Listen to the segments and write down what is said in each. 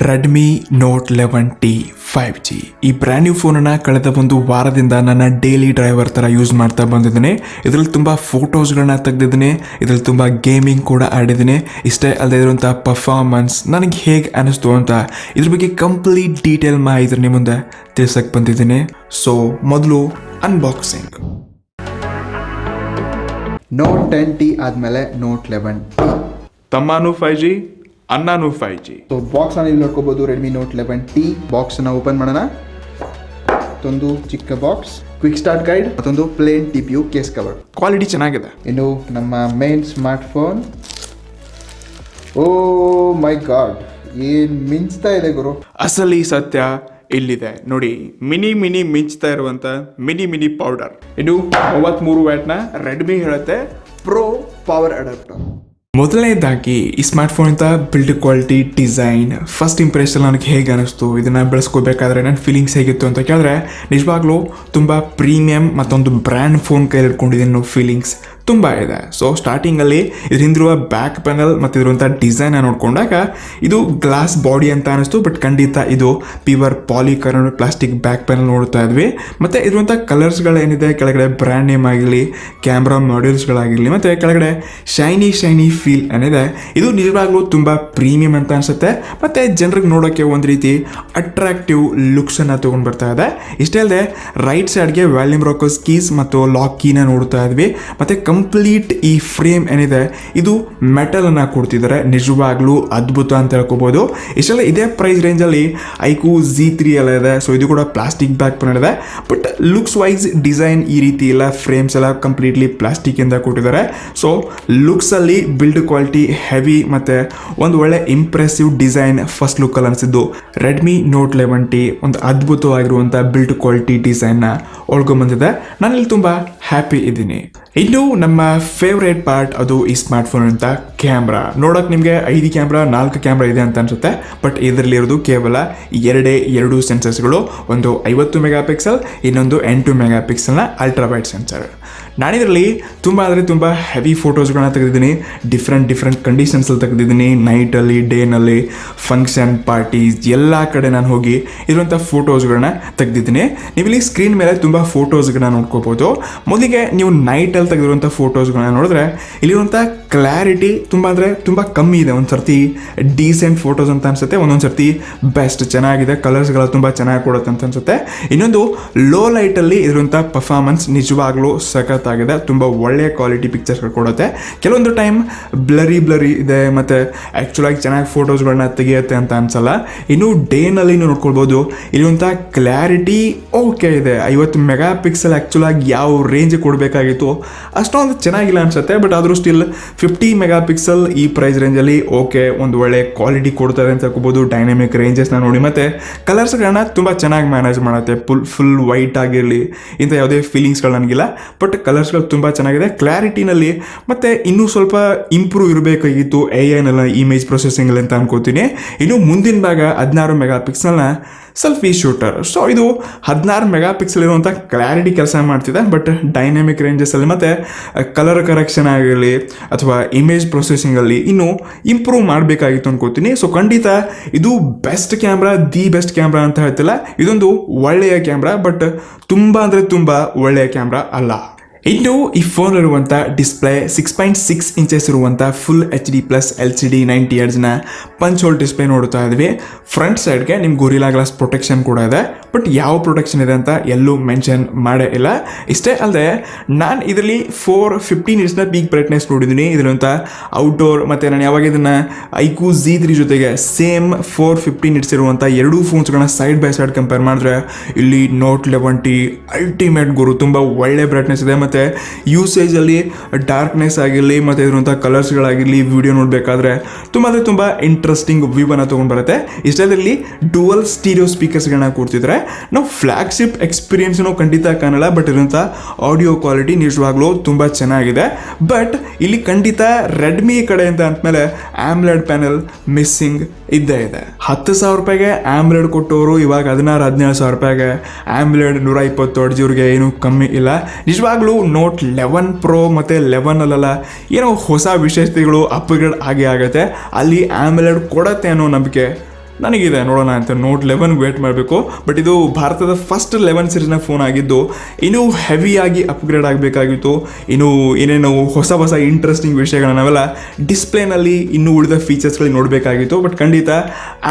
Redmi note 11T 5G ಈ brand new ಫೋನನ್ನು ಕಳೆದ ಒಂದು ವಾರದಿಂದ ನನ್ನ ಡೈಲಿ ಡ್ರೈವರ್ ಥರ ಯೂಸ್ ಮಾಡ್ತಾ ಬಂದಿದ್ದೀನಿ. ಇದರಲ್ಲಿ ತುಂಬ ಫೋಟೋಸ್ಗಳನ್ನ ತೆಗೆದಿದ್ದೀನಿ, ಇದರಲ್ಲಿ ತುಂಬ ಗೇಮಿಂಗ್ ಕೂಡ ಆಡಿದ್ದೀನಿ. ಇಷ್ಟೇ ಅಲ್ಲದೆ ಇರುವಂಥ ಪರ್ಫಾರ್ಮೆನ್ಸ್ ನನಗೆ ಹೇಗೆ ಅನ್ನಿಸ್ತು ಅಂತ ಇದ್ರ ಬಗ್ಗೆ ಕಂಪ್ಲೀಟ್ ಡೀಟೇಲ್ ಮಾಹಿತಿ ನಿಮ್ಮ ಮುಂದೆ ತಿಳಿಸಕ್ಕೆ ಬಂದಿದ್ದೀನಿ. ಸೊ ಮೊದಲು ಅನ್ಬಾಕ್ಸಿಂಗ್. ನೋಟ್ 10T ಆದಮೇಲೆ ನೋಟ್ 11T. ತಮ್ಮನೂ 5G, ಅಣ್ಣನೂ 5G. ಸೊ ಬಾಕ್ಸ್ ನಾನು ಇಲ್ಲಿ ನೋಡ್ಕೋಬಹುದು. ರೆಡ್ಮಿ ನೋಟ್ 11T ಬಾಕ್ಸನ್ನು ಓಪನ್ ಮಾಡೋಣ. ಮತ್ತೊಂದು ಚಿಕ್ಕ ಬಾಕ್ಸ್, ಕ್ವಿಕ್ ಸ್ಟಾರ್ಟ್ ಗೈಡ್, ಮತ್ತೊಂದು plain TPU case cover. Quality ಚೆನ್ನಾಗಿದೆ. ಇನ್ನು ನಮ್ಮ main smart phone. Oh my god, ಏನು ಮಿಂಚ್ತಾ ಇದೆ ಗುರು. ಅಸಲಿ ಸತ್ಯ ಇಲ್ಲಿದೆ ನೋಡಿ. ಮಿನಿ ಮಿಂಚ್ತಾ ಇರುವಂತ ಮಿನಿ ಪೌಡರ್. ಇದು 33 ವ್ಯಾಟ್ನ ರೆಡ್ಮಿ ಹೇಳುತ್ತೆ ಪ್ರೋ ಪವರ್ ಅಡಾಪ್ಟರ್. ಮೊದಲನೇದಾಗಿ ಈ ಸ್ಮಾರ್ಟ್ ಫೋನ್ ಇಂದ build quality, design, first impression ನನಗೆ ಹೇಗೆ ಅನಿಸ್ತು, ಇದನ್ನ ಬೆಳೆಸ್ಕೋಬೇಕಾದ್ರೆ ನನ್ನ ಫೀಲಿಂಗ್ಸ್ ಹೇಗಿತ್ತು ಅಂತ ಕೇಳಿದ್ರೆ ನಿಜವಾಗ್ಲೂ ತುಂಬ ಪ್ರೀಮಿಯಂ ಮತ್ತೊಂದು ಬ್ರ್ಯಾಂಡ್ ಫೋನ್ ಕೈಲಿ ಇಟ್ಕೊಂಡಿದ್ದೀನಿ ಫೀಲಿಂಗ್ಸ್ ತುಂಬ ಇದೆ. ಸೊ ಸ್ಟಾರ್ಟಿಂಗಲ್ಲಿ ಇದ್ರ ಹಿಂದಿರುವ ಬ್ಯಾಕ್ ಪ್ಯಾನಲ್ ಮತ್ತು ಇರುವಂಥ ಡಿಸೈನ್ ನೋಡಿಕೊಂಡಾಗ ಇದು ಗ್ಲಾಸ್ ಬಾಡಿ ಅಂತ ಅನಿಸ್ತು, ಬಟ್ ಖಂಡಿತ ಇದು pure polycarbonate plastic back panel ನೋಡ್ತಾ ಇದ್ವಿ. ಮತ್ತು ಇರುವಂಥ ಕಲರ್ಸ್ಗಳೇನಿದೆ, ಕೆಳಗಡೆ ಬ್ರ್ಯಾಂಡ್ ನೇಮ್ ಆಗಿರಲಿ, ಕ್ಯಾಮ್ರಾ ಮಾಡ್ಯೂಲ್ಸ್ಗಳಾಗಿರಲಿ, ಮತ್ತು ಕೆಳಗಡೆ ಶೈನಿ ಫೀಲ್ ಏನಿದೆ, ಇದು ನಿಜವಾಗ್ಲೂ ತುಂಬ ಪ್ರೀಮಿಯಂ ಅಂತ ಅನಿಸುತ್ತೆ. ಮತ್ತು ಜನರಿಗೆ ನೋಡೋಕ್ಕೆ ಒಂದು ರೀತಿ ಅಟ್ರಾಕ್ಟಿವ್ ಲುಕ್ಸನ್ನು ತೊಗೊಂಡು ಬರ್ತಾ ಇದೆ. ಇಷ್ಟೇ ಅಲ್ಲದೆ ರೈಟ್ ಸೈಡ್ಗೆ ವ್ಯಾಲ್ಯೂಮ್ ರಾಕರ್ಸ್ ಕೀಸ್ ಮತ್ತು ಲಾಕ್ ಕೀನ ನೋಡ್ತಾ ಇದ್ವಿ. ಮತ್ತು ಕಂಪ್ಲೀಟ್ ಈ ಫ್ರೇಮ್ ಏನಿದೆ ಇದು ಮೆಟಲ್ ಅನ್ನ ಕೊಡ್ತಿದ್ದಾರೆ, ನಿಜವಾಗ್ಲೂ ಅದ್ಭುತ ಅಂತ ಹೇಳ್ಕೋಬಹುದು. ಇಷ್ಟೆಲ್ಲ ಇದೇ ಪ್ರೈಸ್ ರೇಂಜಲ್ಲಿ ಐಕು Z3 ಎಲ್ಲ ಇದೆ. ಸೊ ಇದು ಕೂಡ ಪ್ಲಾಸ್ಟಿಕ್ ಬ್ಯಾಕ್ ಪ್ಯಾನಲ್ ಇದೆ, ಬಟ್ ಲುಕ್ಸ್ ವೈಸ್ ಡಿಸೈನ್ ಈ ರೀತಿ ಇಲ್ಲ, ಫ್ರೇಮ್ಸ್ ಎಲ್ಲ ಕಂಪ್ಲೀಟ್ಲಿ ಪ್ಲಾಸ್ಟಿಕ್ ಇಂದ ಕೊಟ್ಟಿದ್ದಾರೆ. ಸೊ ಲುಕ್ಸ್ ಅಲ್ಲಿ ಬಿಲ್ಡ್ ಕ್ವಾಲಿಟಿ ಹೆವಿ ಮತ್ತೆ ಒಂದು ಒಳ್ಳೆ ಇಂಪ್ರೆಸಿವ್ ಡಿಸೈನ್ ಫಸ್ಟ್ ಲುಕ್ ಅಲ್ಲಿ ಅನಿಸಿದ್ದು ರೆಡ್ಮಿ ನೋಟ್ 11T ಒಂದು ಅದ್ಭುತವಾಗಿರುವಂಥ ಬಿಲ್ಡ್ ಕ್ವಾಲಿಟಿ ಡಿಸೈನ್ನ ಒಳ್ಕೊಂಡ್ಬಂದಿದೆ. ನಾನಿಲ್ಲಿ ತುಂಬ ಹ್ಯಾಪಿ ಇದ್ದೀನಿ. ಇನ್ನು ನಮ್ಮ ಫೇವ್ರೇಟ್ ಪಾರ್ಟ್ ಅದು ಈ ಸ್ಮಾರ್ಟ್ ಫೋನ್ ಅಂತ ಕ್ಯಾಮ್ರಾ. ನೋಡೋಕೆ ನಿಮಗೆ 5 ಕ್ಯಾಮ್ರಾ 4 ಕ್ಯಾಮ್ರಾ ಇದೆ ಅಂತ ಅನ್ಸುತ್ತೆ, ಬಟ್ ಇದರಲ್ಲಿ ಇರೋದು ಕೇವಲ ಎರಡು ಸೆನ್ಸರ್ಸ್ಗಳು. ಒಂದು 50 ಮೆಗಾ ಪಿಕ್ಸೆಲ್, ಇನ್ನೊಂದು 8 ಮೆಗಾ ಪಿಕ್ಸೆಲ್ನ ಅಲ್ಟ್ರಾ ವೈಡ್ ಸೆನ್ಸರ್. ನಾನಿದರಲ್ಲಿ ತುಂಬ ಅಂದರೆ ತುಂಬ ಹೆವಿ ಫೋಟೋಸ್ಗಳನ್ನ ತೆಗೆದಿದ್ದೀನಿ. ಡಿಫ್ರೆಂಟ್ ಕಂಡೀಷನ್ಸಲ್ಲಿ ತೆಗೆದಿದ್ದೀನಿ. ನೈಟಲ್ಲಿ, ಡೇನಲ್ಲಿ, ಫಂಕ್ಷನ್, ಪಾರ್ಟೀಸ್ ಎಲ್ಲ ಕಡೆ ನಾನು ಹೋಗಿ ಇರುವಂಥ ಫೋಟೋಸ್ಗಳನ್ನ ತೆಗೆದಿದ್ದೀನಿ. ನೀವಿಲ್ಲಿ ಸ್ಕ್ರೀನ್ ಮೇಲೆ ತುಂಬ ಫೋಟೋಸ್ಗಳನ್ನ ನೋಡ್ಕೋಬೋದು. ಮೊದಲಿಗೆ ನೀವು ನೈಟಲ್ಲಿ ತೆಗೆದಿರುವಂಥ ಫೋಟೋಸ್ಗಳನ್ನ ನೋಡಿದ್ರೆ ಇಲ್ಲಿರುವಂಥ ಕ್ಲಾರಿಟಿ ತುಂಬ ಅಂದರೆ ತುಂಬ ಕಮ್ಮಿ ಇದೆ. ಒಂದು ಸರ್ತಿ ಡೀಸೆಂಟ್ ಫೋಟೋಸ್ ಅಂತ ಅನಿಸುತ್ತೆ, ಒಂದೊಂದು ಸರ್ತಿ ಬೆಸ್ಟ್ ಚೆನ್ನಾಗಿದೆ, ಕಲರ್ಸ್ಗಳ ತುಂಬ ಚೆನ್ನಾಗಿ ಕೊಡುತ್ತೆ ಅಂತ ಅನಿಸುತ್ತೆ. ಇನ್ನೊಂದು ಲೋ ಲೈಟಲ್ಲಿ ಇರುವಂಥ ಪರ್ಫಾರ್ಮೆನ್ಸ್ ನಿಜವಾಗ್ಲೂ ಸಖತ್ತಾಗಿದೆ, ತುಂಬ ಒಳ್ಳೆಯ ಕ್ವಾಲಿಟಿ ಪಿಕ್ಚರ್ಸ್ಗಳು ಕೊಡುತ್ತೆ. ಕೆಲವೊಂದು ಟೈಮ್ ಬ್ಲರಿ ಇದೆ, ಮತ್ತು ಆ್ಯಕ್ಚುಲಾಗಿ ಚೆನ್ನಾಗಿ ಫೋಟೋಸ್ಗಳನ್ನ ತೆಗೆಯುತ್ತೆ ಅಂತ ಅನ್ಸಲ್ಲ. ಇನ್ನು ಡೇನಲ್ಲಿ ನೋಡ್ಕೊಳ್ಬೋದು, ಇರುವಂಥ ಕ್ಲಾರಿಟಿ ಓಕೆ ಇದೆ. 50 ಮೆಗಾ ಪಿಕ್ಸೆಲ್ ಆ್ಯಕ್ಚುಲಾಗಿ ಯಾವ ರೇಂಜ್ ಕೊಡಬೇಕಾಗಿತ್ತು ಅಷ್ಟೊಂದು ಚೆನ್ನಾಗಿಲ್ಲ ಅನ್ಸುತ್ತೆ, ಬಟ್ ಆದರೂ ಸ್ಟಿಲ್ 50 ಮೆಗಾ ಪಿಕ್ಸೆಲ್ ಈ ಪ್ರೈಸ್ ರೇಂಜಲ್ಲಿ ಓಕೆ, ಒಂದು ಒಳ್ಳೆ ಕ್ವಾಲಿಟಿ ಕೊಡ್ತಾರೆ ಅಂತ ಹೇಳ್ಕೋಬೋದು. ಡೈನಾಮಿಕ್ ರೇಂಜಸ್ನ ನೋಡಿ, ಮತ್ತು ಕಲರ್ಸ್ಗಳನ್ನ ತುಂಬ ಚೆನ್ನಾಗಿ ಮ್ಯಾನೇಜ್ ಮಾಡುತ್ತೆ. ಫುಲ್ ವೈಟ್ ಆಗಿರಲಿ, ಇಂಥ ಯಾವುದೇ ಫೀಲಿಂಗ್ಸ್ಗಳು ನನಗಿಲ್ಲ, ಬಟ್ ಕಲರ್ಸ್ಗಳು ತುಂಬ ಚೆನ್ನಾಗಿದೆ. ಕ್ಲಾರಿಟಿನಲ್ಲಿ ಮತ್ತು ಇನ್ನೂ ಸ್ವಲ್ಪ ಇಂಪ್ರೂವ್ ಇರಬೇಕಾಗಿತ್ತು AI ಇಮೇಜ್ ಪ್ರೊಸೆಸಿಂಗಲ್ಲಿ ಅಂತ ಅನ್ಕೋತೀನಿ. ಇನ್ನು ಮುಂದಿನ ಭಾಗ 16 ಮೆಗಾ ಪಿಕ್ಸೆಲ್ನ ಸೆಲ್ಫಿ ಶೂಟರ್. ಸೊ ಇದು 16 ಮೆಗಾ ಪಿಕ್ಸೆಲ್ ಇರುವಂಥ ಕ್ಲಾರಿಟಿ ಕೆಲಸ ಮಾಡ್ತಿದೆ, ಬಟ್ ಡೈನಾಮಿಕ್ ರೇಂಜಸಲ್ಲಿ ಮತ್ತು ಕಲರ್ ಕರೆಕ್ಷನ್ ಆಗಿರಲಿ ಅಥವಾ ಇಮೇಜ್ ಪ್ರೊಸೆಸಿಂಗಲ್ಲಿ ಇನ್ನೂ ಇಂಪ್ರೂವ್ ಮಾಡಬೇಕಾಗಿತ್ತು ಅನ್ಕೋತೀನಿ. ಸೊ ಖಂಡಿತ ಇದು best camera, the best camera ಅಂತ ಹೇಳ್ತಿಲ್ಲ, ಇದೊಂದು ಒಳ್ಳೆಯ ಕ್ಯಾಮ್ರಾ, ಬಟ್ ತುಂಬ ಅಂದರೆ ತುಂಬ ಒಳ್ಳೆಯ ಕ್ಯಾಮ್ರಾ ಅಲ್ಲ. ಇನ್ನು ಈ ಫೋನಲ್ಲಿರುವಂಥ ಡಿಸ್ಪ್ಲೇ 6.6 ಇಂಚಸ್ ಇರುವಂಥ ಫುಲ್ HD+ LCD 90 Hzನ ಪಂಚ್ ಹೋಲ್ ಡಿಸ್ಪ್ಲೇ ನೋಡ್ತಾ ಇದ್ವಿ. ಫ್ರಂಟ್ ಸೈಡ್ಗೆ ನಿಮ್ಗೆ ಗೊರಿಲ್ಲಾ ಗ್ಲಾಸ್ ಪ್ರೊಟೆಕ್ಷನ್ ಕೂಡ ಇದೆ, ಬಟ್ ಯಾವ ಪ್ರೊಟೆಕ್ಷನ್ ಇದೆ ಅಂತ ಎಲ್ಲೂ ಮೆನ್ಷನ್ ಮಾಡೇ ಇಲ್ಲ. ಇಷ್ಟೇ ಅಲ್ಲದೆ ನಾನು ಇದರಲ್ಲಿ 450 ನಿಟ್ಸ್ನ ಪೀಕ್ ಬ್ರೈಟ್ನೆಸ್ ನೋಡಿದ್ದೀನಿ. ಇದರಂಥ ಔಟ್ಡೋರ್ ಮತ್ತು ನಾನು ಯಾವಾಗ ಇದನ್ನು ಐಕು Z3 ಜೊತೆಗೆ ಸೇಮ್ 450 ನಿಟ್ಸ್ ಇರುವಂಥ ಎರಡೂ ಫೋನ್ಸ್ಗಳನ್ನ ಸೈಡ್ ಬೈ ಸೈಡ್ ಕಂಪೇರ್ ಮಾಡಿದ್ರೆ ಇಲ್ಲಿ ನೋಟ್ 11T ಅಲ್ಟಿಮೇಟ್ ಗುರು, ತುಂಬ ಒಳ್ಳೆ ಬ್ರೈಟ್ನೆಸ್ ಇದೆ. ಮತ್ತು ಯೂಸೇಜಲ್ಲಿ ಡಾರ್ಕ್ನೆಸ್ ಆಗಿರಲಿ ಮತ್ತು ಇರುವಂಥ ಕಲರ್ಸ್ಗಳಾಗಿರಲಿ ವಿಡಿಯೋ ನೋಡಬೇಕಾದ್ರೆ ತುಂಬ ಅಂದರೆ ತುಂಬ ಇಂಟ್ರೆಸ್ಟಿಂಗ್ ವ್ಯೂವನ್ನು ತೊಗೊಂಡು ಬರುತ್ತೆ. ಇಷ್ಟರಲ್ಲಿ ಡುವಲ್ ಸ್ಟೀರಿಯೋ ಸ್ಪೀಕರ್ಸ್ಗಳನ್ನ ಕೊಡ್ತಿದ್ರೆ ನಾವು ಫ್ಲ್ಯಾಗ್ಶಿಪ್ ಎಕ್ಸ್ಪೀರಿಯನ್ಸ್ನೂ ಖಂಡಿತ ಕಾಣಲ್ಲ, ಬಟ್ ಇರುವಂಥ ಆಡಿಯೋ ಕ್ವಾಲಿಟಿ ನಿಜವಾಗ್ಲೂ ತುಂಬ ಚೆನ್ನಾಗಿದೆ. ಬಟ್ ಇಲ್ಲಿ ಖಂಡಿತ ರೆಡ್ಮಿ ಕಡೆ ಅಂತ ಅಂದಮೇಲೆ ಆಮ್ಲೆಡ್ ಪ್ಯಾನಲ್ ಮಿಸ್ಸಿಂಗ್ ಇದ್ದೇ ಇದೆ. 10,000 ರೂಪಾಯಿಗೆ ಆಮ್ಲೆಡ್ ಕೊಟ್ಟವರು ಇವಾಗ 16,000-17,000 ರೂಪಾಯಿಗೆ ಆಮ್ಲೆಡ್ 120 Hz ಇವ್ರಿಗೆ ಏನೂ ಕಮ್ಮಿ ಇಲ್ಲ. ನಿಜವಾಗ್ಲೂ ನೋಟ್ 11 Pro ಮತ್ತು 11 ಏನೋ ಹೊಸ ವಿಶೇಷತೆಗಳು ಅಪ್ಗ್ರೇಡ್ ಆಗೇ ಆಗುತ್ತೆ. ಅಲ್ಲಿ ಆಮ್ಲೆಡ್ ಕೊಡತ್ತೆ ಅನ್ನೋ ನಂಬಿಕೆ ನನಗಿದೆ ನೋಡೋಣ ಅಂತ. ನೋಟ್ 11 ವೇಟ್ ಮಾಡಬೇಕು. ಬಟ್ ಇದು ಭಾರತದ ಫಸ್ಟ್ 11 ಸೀರೀಸ್ನ ಫೋನ್ ಆಗಿದ್ದು ಇನ್ನೂ ಹೆವಿಯಾಗಿ ಅಪ್ಗ್ರೇಡ್ ಆಗಬೇಕಾಗಿತ್ತು. ಇನ್ನು ಏನೇನು ಹೊಸ ಹೊಸ ಇಂಟ್ರೆಸ್ಟಿಂಗ್ ವಿಷಯಗಳನ್ನ ನಾವೆಲ್ಲ ಡಿಸ್ಪ್ಲೇನಲ್ಲಿ ಇನ್ನೂ ಉಳಿದ ಫೀಚರ್ಸ್ಗಳಿಗೆ ನೋಡಬೇಕಾಗಿತ್ತು. ಬಟ್ ಖಂಡಿತ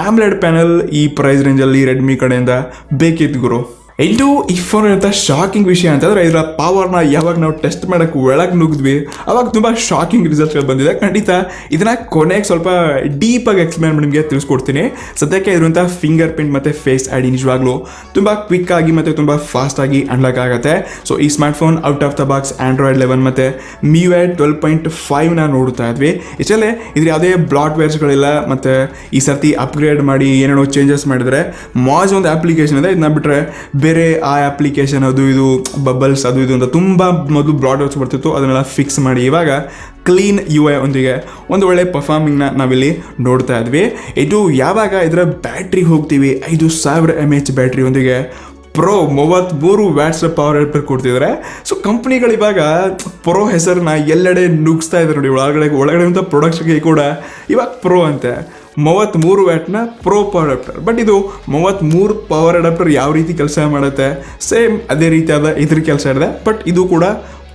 ಆಮ್ಲೆಡ್ ಪ್ಯಾನಲ್ ಈ ಪ್ರೈಸ್ ರೇಂಜಲ್ಲಿ ರೆಡ್ಮಿ ಕಡೆಯಿಂದ ಬೇಕಿತ್ತು ಗುರು. ಇನ್ನು ಈ ಫೋನ್ ಇರುವಂಥ ಶಾಕಿಂಗ್ ವಿಷಯ ಅಂತಂದರೆ ಇದರ ಪವರ್ನ ಯಾವಾಗ ನಾವು ಟೆಸ್ಟ್ ಮಾಡೋಕ್ಕೆ ಒಳಗೆ ನುಗ್ದ್ವಿ ಅವಾಗ ತುಂಬ ಶಾಕಿಂಗ್ ರಿಸಲ್ಟ್ಗಳು ಬಂದಿದೆ. ಖಂಡಿತ ಇದನ್ನು ಕೊನೆಗೆ ಸ್ವಲ್ಪ ಡೀಪಾಗಿ ಎಕ್ಸ್ಪ್ಲೇನ್ ಮಾಡಿ ನಿಮಗೆ ತಿಳಿಸ್ಕೊಡ್ತೀನಿ. ಸದ್ಯಕ್ಕೆ ಇರುವಂಥ ಫಿಂಗರ್ ಪ್ರಿಂಟ್ ಮತ್ತು ಫೇಸ್ ಐ ಡಿ ನಿಜವಾಗ್ಲೂ ತುಂಬ ಕ್ವಿಕ್ಕಾಗಿ ಮತ್ತು ತುಂಬ ಫಾಸ್ಟಾಗಿ ಅನ್ಲಾಕ್ ಆಗುತ್ತೆ. ಸೊ ಈ smartphone out of the box Android 11 ಮತ್ತು MIUI 12.5ನ ನೋಡ್ತಾ ಇದ್ವಿ. ಇಷ್ಟಲ್ಲೇ ಇದ್ರ ಯಾವುದೇ ಬ್ಲಾಟ್ವೇರ್ಸ್ಗಳಿಲ್ಲ. ಮತ್ತು ಈ ಸರ್ತಿ ಅಪ್ಗ್ರೇಡ್ ಮಾಡಿ ಏನೇನೋ ಚೇಂಜಸ್ ಮಾಡಿದರೆ ಮಾಜ್ ಒಂದು ಅಪ್ಲಿಕೇಶನ್ ಇದೆ. ಇದನ್ನ ಬಿಟ್ಟರೆ ಬೇರೆ ಆ ಅಪ್ಲಿಕೇಶನ್ ಅದು ಇದು ಬಬಲ್ಸ್ ಅದು ಇದು ಅಂತ ತುಂಬ ಮೊದಲು ಬ್ರಾಡ್ವೇರ್ಸ್ ಬರ್ತಿತ್ತು, ಅದನ್ನೆಲ್ಲ ಫಿಕ್ಸ್ ಮಾಡಿ ಇವಾಗ ಕ್ಲೀನ್ UI ಒಂದಿಗೆ ಒಂದು ಒಳ್ಳೆ ಪರ್ಫಾರ್ಮಿಂಗ್ನ ನಾವಿಲ್ಲಿ ನೋಡ್ತಾ ಇದ್ವಿ. ಇದು ಯಾವಾಗ ಇದರ ಬ್ಯಾಟ್ರಿ ಹೋಗ್ತೀವಿ 5000 mAh ಬ್ಯಾಟ್ರಿ ಒಂದಿಗೆ ಪ್ರೋ 33 ವ್ಯಾಟ್ಸ್ ಪವರ್ ಎಡಪ್ಟರ್ ಕೊಡ್ತಿದ್ದಾರೆ. ಸೊ ಕಂಪ್ನಿಗಳು ಇವಾಗ ಪ್ರೋ ಹೆಸರನ್ನ ಎಲ್ಲೆಡೆ ನುಗ್ಸ್ತಾ ಇದ್ದಾರೆ ನೋಡಿ. ಒಳಗಡೆ ಪ್ರೊಡಕ್ಟ್ಸ್ಗೆ ಕೂಡ ಇವಾಗ ಪ್ರೋ ಅಂತೆ 33 ವ್ಯಾಟ್ನ ಪ್ರೋ ಪವರ್ ಅಡಾಪ್ಟರ್. ಬಟ್ ಇದು 33 ಪವರ್ ಅಡಾಪ್ಟರ್ ಯಾವ ರೀತಿ ಕೆಲಸ ಮಾಡುತ್ತೆ ಸೇಮ್ ಅದೇ ರೀತಿಯಾದ ಇದ್ರ ಕೆಲಸ ಇದೆ. ಬಟ್ ಇದು ಕೂಡ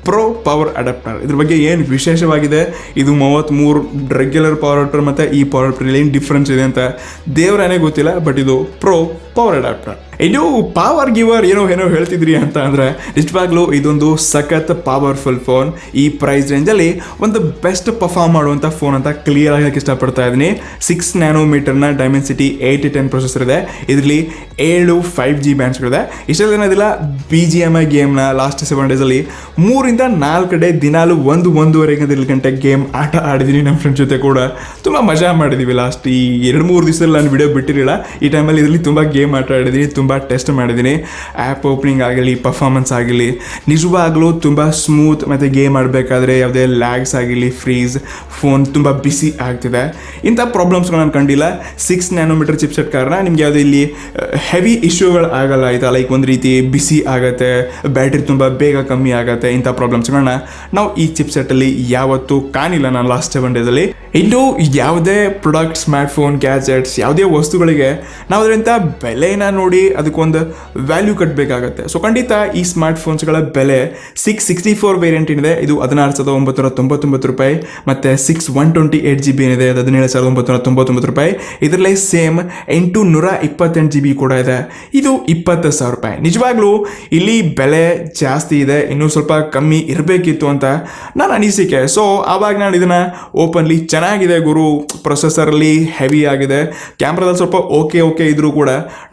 ಪ್ರೋ ಪವರ್ ಅಡಾಪ್ಟರ್. ಇದ್ರ ಬಗ್ಗೆ ಏನು ವಿಶೇಷವಾಗಿದೆ, ಇದು 33 ರೆಗ್ಯುಲರ್ ಪವರ್ ಅಡಾಪ್ಟರ್ ಮತ್ತು ಈ ಪವರ್ ಅಡಾಪ್ಟರ್ ಏನು ಡಿಫ್ರೆನ್ಸ್ ಇದೆ ಅಂತ ದೇವರೇ ಗೊತ್ತಿಲ್ಲ. ಬಟ್ ಇದು ಪ್ರೋ ಪವರ್ ಅಡಾಪ್ಟರ್. ಇದು ಪವರ್ ಗಿವರ್ ಏನೋ ಹೇಳ್ತಿದ್ರಿ ಅಂತ ಅಂದರೆ ನಿಜವಾಗ್ಲೂ ಇದೊಂದು ಸಖತ್ ಪವರ್ಫುಲ್ ಫೋನ್. ಈ ಪ್ರೈಸ್ ರೇಂಜಲ್ಲಿ ಒಂದು ಬೆಸ್ಟ್ ಪರ್ಫಾರ್ಮ್ ಮಾಡುವಂಥ ಫೋನ್ ಅಂತ ಕ್ಲಿಯರ್ ಆಗಿ ಇಷ್ಟಪಡ್ತಾ ಇದ್ದೀನಿ. 6 ನ್ಯಾನೋಮೀಟರ್ನ ಡೈಮೆನ್ಸಿಟಿ 810 ಪ್ರೊಸೆಸರ್ ಇದೆ. ಇದರಲ್ಲಿ 7 5G ಬ್ಯಾಂಡ್ಸ್ಗಳಿದೆ. ಇಷ್ಟೇನಿಲ್ಲ BGMI ಗೇಮ್ನ ಲಾಸ್ಟ್ 7 ಡೇಸಲ್ಲಿ 3-4 ಡೇ ದಿನಾಲು 1-1.5 ಗಂಟೆ ಗೇಮ್ ಆಟ ಆಡಿದ್ದೀನಿ ನಮ್ಮ ಫ್ರೆಂಡ್ಸ್ ಜೊತೆ ಕೂಡ. ತುಂಬ ಮಜಾ ಮಾಡಿದ್ದೀವಿ. ಲಾಸ್ಟ್ ಈ 2-3 ದಿವಸದಲ್ಲಿ ನಾನು ವಿಡಿಯೋ ಬಿಟ್ಟಿರಲಿಲ್ಲ. ಈ ಟೈಮಲ್ಲಿ ಇದರಲ್ಲಿ ತುಂಬ ಗೇಮ್ ಆಟ ಆಡಿದ್ದೀನಿ, ತುಂಬ ಟೆಸ್ಟ್ ಮಾಡಿದ್ದೀನಿ. ಆ್ಯಪ್ ಓಪನಿಂಗ್ ಆಗಲಿ ಪರ್ಫಾರ್ಮೆನ್ಸ್ ಆಗಲಿ ನಿಜವಾಗ್ಲೂ ತುಂಬ ಸ್ಮೂತ್. ಮತ್ತು ಗೇಮ್ ಆಡಬೇಕಾದ್ರೆ ಯಾವುದೇ ಲ್ಯಾಗ್ಸ್ ಆಗಿರಲಿ ಫ್ರೀಸ್ ಫೋನ್ ತುಂಬ ಬಿಸಿ ಆಗ್ತಿದೆ. ಇಂಥ ಪ್ರಾಬ್ಲಮ್ಸ್ಗಳು ನಾನು ಕಂಡಿಲ್ಲ. 6 ನ್ಯಾನೋಮೀಟರ್ ಚಿಪ್ಸೆಟ್ ಕಾರಣ ನಿಮ್ಗೆ ಯಾವುದೇ ಇಲ್ಲಿ ಹೆವಿ ಇಶ್ಯೂಗಳು ಆಗಲ್ಲ ಆಯಿತಾ. ಲೈಕ್ ಒಂದು ರೀತಿ ಬಿಸಿ ಆಗುತ್ತೆ, ಬ್ಯಾಟ್ರಿ ತುಂಬ ಬೇಗ ಕಮ್ಮಿ ಆಗುತ್ತೆ. ಇಂಥ ಪ್ರಾಬ್ಲಮ್ಸ್ಗಳನ್ನ ನಾವು ಈ ಚಿಪ್ಸೆಟ್ಟಲ್ಲಿ ಯಾವತ್ತೂ ಕಾಣಿಲ್ಲ ನಾನು ಲಾಸ್ಟ್ 7 ಡೇಸಲ್ಲಿ. ಇನ್ನು ಯಾವುದೇ ಪ್ರಾಡಕ್ಟ್ ಸ್ಮಾರ್ಟ್ಫೋನ್ ಗ್ಯಾಜೆಟ್ಸ್ ಯಾವುದೇ ವಸ್ತುಗಳಿಗೆ ನಾವು ಅದರಿಂದ ಬೆಲೆನ ನೋಡಿ ಅದಕ್ಕೊಂದು ವ್ಯಾಲ್ಯೂ ಕಟ್ಟಬೇಕಾಗತ್ತೆ. ಸೊ ಖಂಡಿತ ಈ ಸ್ಮಾರ್ಟ್ಫೋನ್ಸ್ಗಳ ಬೆಲೆ 664 ವೇರಿಯಂಟ್ ಏನಿದೆ ಇದು 16,999 ರೂಪಾಯಿ. ಮತ್ತು 128GB ಏನಿದೆ ಅದು 17,999 ರೂಪಾಯಿ. ಇದರಲ್ಲೇ ಸೇಮ್ 828 GB ಕೂಡ ಇದೆ, ಇದು 20,000 ರೂಪಾಯಿ. ನಿಜವಾಗ್ಲೂ ಇಲ್ಲಿ ಬೆಲೆ ಜಾಸ್ತಿ ಇದೆ, ಇನ್ನೂ ಸ್ವಲ್ಪ ಕಮ್ಮಿ ಇರಬೇಕಿತ್ತು ಅಂತ ನನ್ನ ಅನಿಸಿಕೆ. ಸೊ ಆವಾಗ ನಾನು ಇದನ್ನು ಓಪನ್ಲಿ ಚೆನ್ನಾಗಿದೆ ಗುರು, ಪ್ರೊಸೆಸರಲ್ಲಿ ಹೆವಿ ಆಗಿದೆ, ಕ್ಯಾಮ್ರಾದಲ್ಲಿ ಸ್ವಲ್ಪ ಓಕೆ ಇದ್ರೂ ಕೂಡ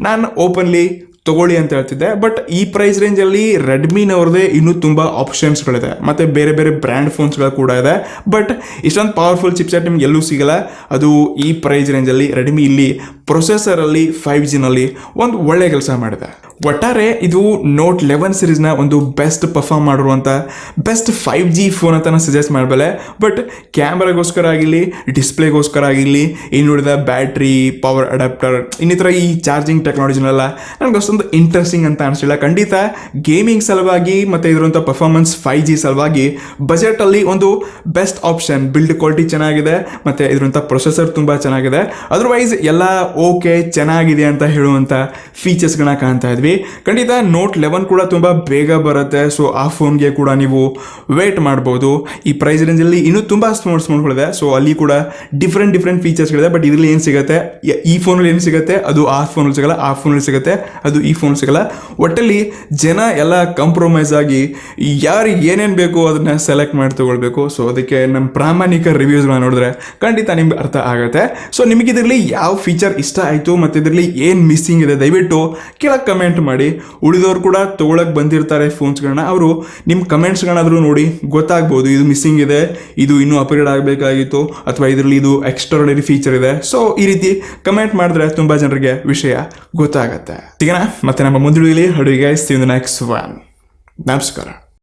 ನಾನು ಓಪನ್ಲಿ ತಗೊಳ್ಳಿ ಅಂತ ಹೇಳ್ತಿದ್ದೆ. ಬಟ್ ಈ ಪ್ರೈಸ್ ರೇಂಜಲ್ಲಿ ರೆಡ್ಮಿನವ್ರದ್ದೇ ಇನ್ನೂ ತುಂಬ ಆಪ್ಷನ್ಸ್ಗಳಿದೆ ಮತ್ತು ಬೇರೆ ಬೇರೆ ಬ್ರ್ಯಾಂಡ್ ಫೋನ್ಸ್ಗಳು ಕೂಡ ಇದೆ. ಬಟ್ ಇಷ್ಟೊಂದು ಪವರ್ಫುಲ್ ಚಿಪ್ಸೆಟ್ ನಿಮ್ಗೆ ಎಲ್ಲೂ ಸಿಗಲ್ಲ. ಅದು ಈ ಪ್ರೈಸ್ ರೇಂಜಲ್ಲಿ ರೆಡ್ಮಿ ಇಲ್ಲಿ ಪ್ರೊಸೆಸರಲ್ಲಿ 5Gನಲ್ಲಿ ಒಂದು ಒಳ್ಳೆ ಕೆಲಸ ಮಾಡಿದೆ. ಒಟ್ಟಾರೆ ಇದು ನೋಟ್ 11 ಸೀರೀಸ್ನ ಒಂದು ಬೆಸ್ಟ್ ಪರ್ಫಾರ್ಮ್ ಮಾಡಿರುವಂಥ ಬೆಸ್ಟ್ 5G ಫೋನ್ ಅಂತ ನಾನು ಸಜೆಸ್ಟ್ ಮಾಡಬಲ್ಲೆ. ಬಟ್ ಕ್ಯಾಮ್ರಾಗೋಸ್ಕರ ಆಗಿರಲಿ ಡಿಸ್ಪ್ಲೇಗೋಸ್ಕರ ಆಗಿರಲಿ ಇನ್ನುಳಿದ ಬ್ಯಾಟ್ರಿ ಪವರ್ ಅಡಾಪ್ಟರ್ ಇನ್ನಿತರ ಈ ಚಾರ್ಜಿಂಗ್ ಟೆಕ್ನಾಲಜಿನೆಲ್ಲ ನನಗೆ ಅಷ್ಟೊಂದು ಇಂಟ್ರೆಸ್ಟಿಂಗ್ ಅಂತ ಅನಿಸಿಲ್ಲ. ಖಂಡಿತ ಗೇಮಿಂಗ್ ಸಲುವಾಗಿ ಮತ್ತು ಇದರಂಥ ಪರ್ಫಾರ್ಮೆನ್ಸ್ 5G ಸಲುವಾಗಿ ಬಜೆಟಲ್ಲಿ ಒಂದು ಬೆಸ್ಟ್ ಆಪ್ಷನ್. ಬಿಲ್ಡ್ ಕ್ವಾಲಿಟಿ ಚೆನ್ನಾಗಿದೆ ಮತ್ತು ಇದರಂಥ ಪ್ರೊಸೆಸರ್ ತುಂಬ ಚೆನ್ನಾಗಿದೆ. ಅದರ್ವೈಸ್ ಎಲ್ಲ ಓಕೆ ಚೆನ್ನಾಗಿದೆ ಅಂತ ಹೇಳುವಂಥ ಫೀಚರ್ಸ್ಗಳನ್ನ ಕಾಣ್ತಾ ಇದ್ವಿ. ಖಂಡಿತ ನೋಟ್ 11 ಕೂಡ ತುಂಬ ಬೇಗ ಬರುತ್ತೆ. ಸೊ ಆ ಫೋನ್ಗೆ ಕೂಡ ನೀವು ವೇಟ್ ಮಾಡ್ಬೋದು. ಈ ಪ್ರೈಸ್ ರೇಂಜಲ್ಲಿ ಇನ್ನೂ ತುಂಬ ಸ್ಮಾರ್ಟ್ಫೋನ್ಗಳಿದೆ. ಸೊ ಅಲ್ಲಿ ಕೂಡ ಡಿಫ್ರೆಂಟ್ ಫೀಚರ್ಸ್ಗಳಿದೆ. ಬಟ್ ಇದರಲ್ಲಿ ಏನು ಸಿಗುತ್ತೆ, ಈ ಫೋನಲ್ಲಿ ಏನು ಸಿಗುತ್ತೆ ಅದು ಆ ಫೋನಲ್ಲಿ ಸಿಗಲ್ಲ, ಆ ಫೋನಲ್ಲಿ ಸಿಗುತ್ತೆ ಅದು ಈ ಫೋನ್ ಸಿಗಲ್ಲ. ಒಟ್ಟಲ್ಲಿ ಜನ ಎಲ್ಲ ಕಾಂಪ್ರಮೈಸ್ ಆಗಿ ಯಾರಿಗೆ ಏನೇನು ಬೇಕು ಅದನ್ನ ಸೆಲೆಕ್ಟ್ ಮಾಡಿ ತಗೊಳ್ಬೇಕು. ಸೊ ಅದಕ್ಕೆ ನಮ್ಮ ಪ್ರಾಮಾಣಿಕ ರಿವ್ಯೂಸ್ಗಳನ್ನ ನೋಡಿದ್ರೆ ಖಂಡಿತ ನಿಮ್ಗೆ ಅರ್ಥ ಆಗುತ್ತೆ. ಸೊ ನಿಮಗೆ ಇದರಲ್ಲಿ ಯಾವ ಫೀಚರ್ ಇಷ್ಟ ಆಯಿತು ಮತ್ತು ಇದರಲ್ಲಿ ಏನು ಮಿಸ್ಸಿಂಗ್ ಇದೆ ದಯವಿಟ್ಟು ಕೆಳಗೆ ಕಮೆಂಟ್ ಮಾಡಿ. ಉಳಿದವರು ಕೂಡ ತೊಗೊಳಕ್ಕೆ ಬಂದಿರ್ತಾರೆ ಫೋನ್ಸ್ಗಳನ್ನ, ಅವರು ನಿಮ್ಮ ಕಮೆಂಟ್ಸ್ಗಳನ್ನಾದರೂ ನೋಡಿ ಗೊತ್ತಾಗ್ಬೋದು ಇದು ಮಿಸ್ಸಿಂಗ್ ಇದೆ, ಇದು ಇನ್ನೂ ಅಪ್ಗ್ರೇಡ್ ಆಗಬೇಕಾಗಿತ್ತು, ಅಥವಾ ಇದರಲ್ಲಿ ಇದು ಎಕ್ಸ್ಟ್ರಾರ್ಡಿನರಿ ಫೀಚರ್ ಇದೆ. ಸೊ ಈ ರೀತಿ ಕಮೆಂಟ್ ಮಾಡಿದ್ರೆ ತುಂಬ ಜನರಿಗೆ ವಿಷಯ ಗೊತ್ತಾಗತ್ತೆ. ಸಿಗೋಣ ಮತ್ತೆ ನಮ್ಮ ಮುಂದಿನ ಅಡುಗೆ. Next one. ನಮಸ್ಕಾರ.